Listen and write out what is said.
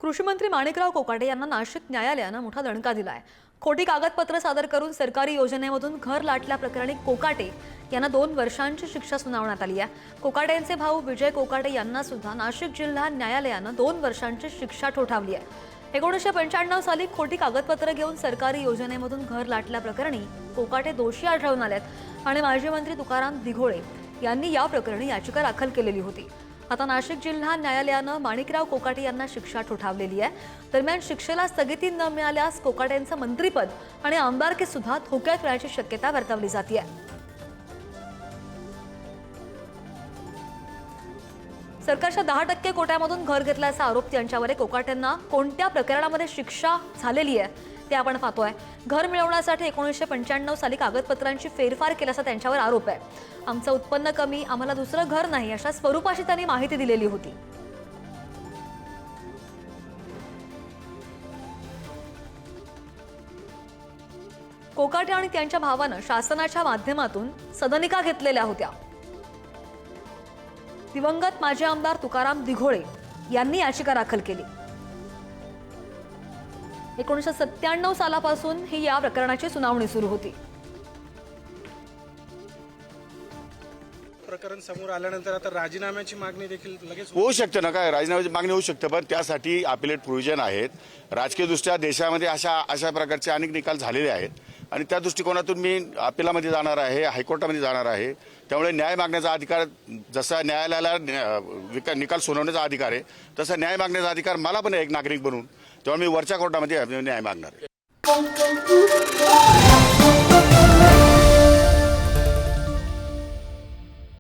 कृषी मंत्री माणिकराव कोकाटे यांना नाशिक न्यायालयानं मोठा दणका दिलाय। खोटी कागदपत्र सादर करून सरकारी योजनेमधून घर लाटल्याप्रकरणी कोकाटे यांना 2 वर्षांची शिक्षा सुनावण्यात आली आहे। कोकाटे यांचे भाऊ विजय कोकाटे यांना सुद्धा नाशिक जिल्हा न्यायालयानं 2 वर्षांची शिक्षा ठोठावली आहे। 1995 साली खोटी कागदपत्र घेऊन सरकारी योजनेमधून घर लाटल्याप्रकरणी कोकाटे दोषी आढळून आलेत आणि माजी मंत्री तुकाराम दिघोळे यांनी या प्रकरणी याचिका दाखल केलेली होती। आता नाशिक जिल्हा न्यायालयानं माणिकराव कोकाटे यांना शिक्षा ठोठावलेली आहे। दरम्यान शिक्षेला स्थगिती न मिळाल्यास कोकाटेंचं मंत्रीपद आणि आमदारकी सुद्धा धोक्यात येण्याची शक्यता वर्तवली जाते। सरकारच्या 10% कोट्यामधून घर घेतल्याचा आरोप त्यांच्यावर आहे। कोकाटेंना कोणत्या प्रकरणामध्ये शिक्षा झालेली आहे ते आपण पाहतोय। घर मिळवण्यासाठी 1995 साली कागदपत्रांची फेरफार केल्याचा त्यांच्यावर आरोप आहे। आमचं उत्पन्न कमी, आम्हाला दुसरं घर नाही अशा स्वरूपाची त्यांनी माहिती दिलेली होती। कोकाटे आणि त्यांच्या भावानं शासनाच्या माध्यमातून सदनिका घेतलेल्या होत्या। दिवंगत माजी आमदार तुकाराम दिघोळे यांनी याचिका दाखल केली। 1997 सालापासून ही या प्रकरणाची सुनावणी सुरू होती। प्रकरण समोर आल्यानंतर आता राजीनाम्याची मागणी देखील लगेच होऊ शकते ना, काय राजीनाम्याची मागणी होऊ शकते, पण त्यासाठी अपिलेट प्रोव्हिजन आहेत। राजकीय दृष्ट्या देशामध्ये अशा प्रकारचे अनेक निकाल झालेले आहेत आणि त्या दृष्टिकोनातून मी अपिलामध्ये जाणार आहे, हायकोर्टामध्ये जाणार आहे। त्यामुळे न्याय मागण्याचा अधिकार, जसा न्यायालयाला निकाल सुनावण्याचा अधिकार आहे तसा न्याय मागण्याचा अधिकार मला पण एक नागरिक बनून, तेव्हा मी वरच्या कोर्टामध्ये न्याय मागणार आहे।